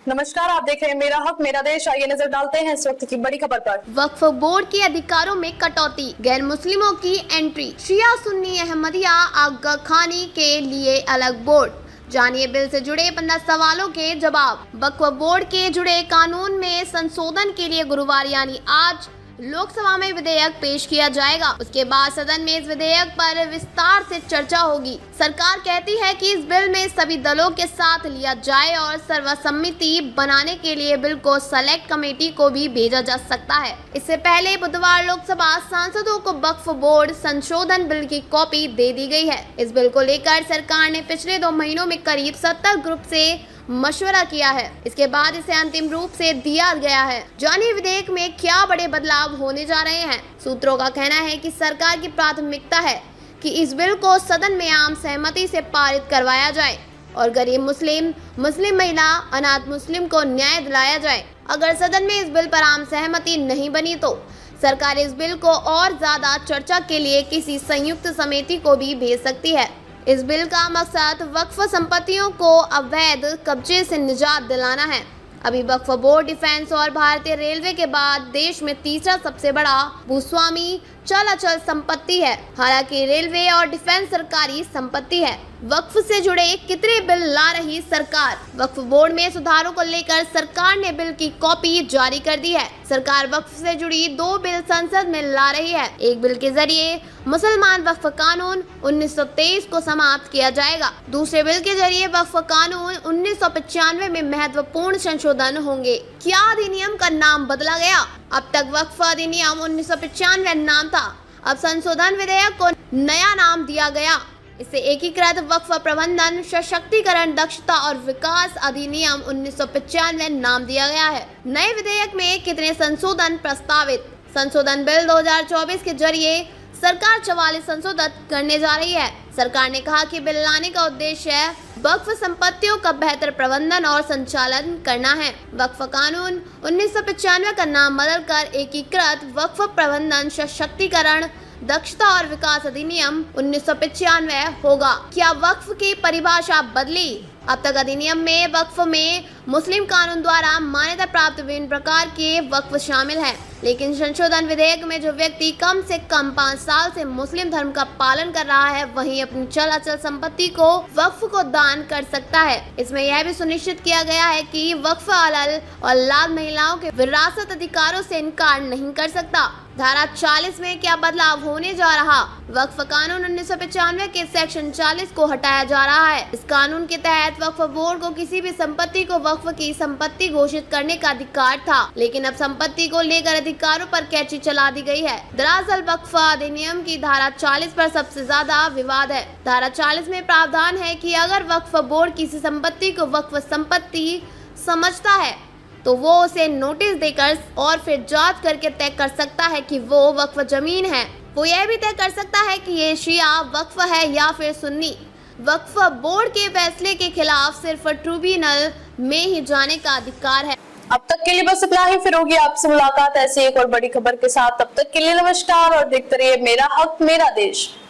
नमस्कार, आप देख रहे हैं मेरा हक मेरा देश। आइए नजर डालते हैं इस वक्त की बड़ी खबर पर। वक्फ बोर्ड के अधिकारों में कटौती, गैर मुस्लिमों की एंट्री, शिया सुन्नी अहमदिया आगा खानी के लिए अलग बोर्ड। जानिए बिल से जुड़े 15 सवालों के जवाब। वक्फ बोर्ड के जुड़े कानून में संशोधन के लिए गुरुवार यानी आज लोकसभा में विधेयक पेश किया जाएगा। उसके बाद सदन में इस विधेयक पर विस्तार से चर्चा होगी। सरकार कहती है कि इस बिल में सभी दलों के साथ लिया जाए और सर्वसम्मति बनाने के लिए बिल को सेलेक्ट कमेटी को भी भेजा जा सकता है। इससे पहले बुधवार लोकसभा सांसदों को वक्फ बोर्ड संशोधन बिल की कॉपी दे दी गई है। इस बिल को लेकर सरकार ने पिछले 2 महीनों में करीब 70 ग्रुप से मशवरा किया है। इसके बाद इसे अंतिम रूप से दिया गया है। जानिए विधेयक में क्या बड़े बदलाव होने जा रहे हैं। सूत्रों का कहना है कि सरकार की प्राथमिकता है कि इस बिल को सदन में आम सहमति से पारित करवाया जाए और गरीब मुस्लिम महिला, अनाथ मुस्लिम को न्याय दिलाया जाए। अगर सदन में इस बिल पर आम सहमति नहीं बनी तो सरकार इस बिल को और ज्यादा चर्चा के लिए किसी संयुक्त समिति को भी भेज सकती है। इस बिल का मकसद वक्फ संपत्तियों को अवैध कब्जे से निजात दिलाना है। अभी वक्फ बोर्ड, डिफेंस और भारतीय रेलवे के बाद देश में तीसरा सबसे बड़ा भूस्वामी चल अचल संपत्ति है। हालांकि रेलवे और डिफेंस सरकारी संपत्ति है। वक्फ से जुड़े कितने बिल ला रही सरकार। वक्फ बोर्ड में सुधारों को लेकर सरकार ने बिल की कॉपी जारी कर दी है। सरकार वक्फ से जुड़ी 2 बिल संसद में ला रही है। एक बिल के जरिए मुसलमान वक्फ कानून 1923 को समाप्त किया जाएगा। दूसरे बिल के जरिए वक्फ कानून 1995 में महत्वपूर्ण संशोधन होंगे। क्या अधिनियम का नाम बदला गया? अब तक वक्फ अधिनियम 1995 नाम था। अब संशोधन विधेयक को नया नाम दिया गया। इसे एकीकृत वक्फ प्रबंधन, सशक्तिकरण, दक्षता और विकास अधिनियम 1995 नाम दिया गया है। नए विधेयक में कितने संशोधन प्रस्तावित? संशोधन बिल 2024 के जरिए सरकार 44 संशोधन करने जा रही है। सरकार ने कहा कि बिल लाने का उद्देश्य वक्फ संपत्तियों का बेहतर प्रबंधन और संचालन करना है। वक्फ कानून 1995 का नाम बदलकर एकीकृत वक्फ प्रबंधन, सशक्तिकरण, दक्षता और विकास अधिनियम 1995 होगा। क्या वक्फ की परिभाषा बदली? अब तक अधिनियम में वक्फ में मुस्लिम कानून द्वारा मान्यता प्राप्त विभिन्न प्रकार के वक्फ शामिल हैं, लेकिन संशोधन विधेयक में जो व्यक्ति कम से कम 5 साल से मुस्लिम धर्म का पालन कर रहा है वही अपनी चल अचल संपत्ति को वक्फ को दान कर सकता है। इसमें यह भी सुनिश्चित किया गया है कि वक्फ अलल और लाल महिलाओं के विरासत अधिकारों से इनकार नहीं कर सकता। धारा 40 में क्या बदलाव होने जा रहा? वक्फ कानून 1995 के सेक्शन 40 को हटाया जा रहा है। इस कानून के तहत वक्फ बोर्ड को किसी भी संपत्ति को वक्फ की संपत्ति घोषित करने का अधिकार था, लेकिन अब संपत्ति को लेकर अधिकारों पर कैंची चला दी गई है। दरअसल वक्फ अधिनियम की धारा 40 पर सबसे ज्यादा विवाद है। धारा 40 में प्रावधान है कि अगर वक्फ बोर्ड किसी संपत्ति को वक्फ संपत्ति समझता है तो वो उसे नोटिस देकर और फिर जांच करके तय कर सकता है कि वो वक्फ जमीन है। वो यह भी तय कर सकता है कि ये शिया वक्फ है या फिर सुन्नी। वक्फ बोर्ड के फैसले के खिलाफ सिर्फ ट्रिब्यूनल में ही जाने का अधिकार है। अब तक के लिए बस इतना ही। फिर होगी आपसे मुलाकात ऐसी एक और बड़ी खबर के साथ। तब तक के लिए नमस्कार और देखते रहिए मेरा हक मेरा देश।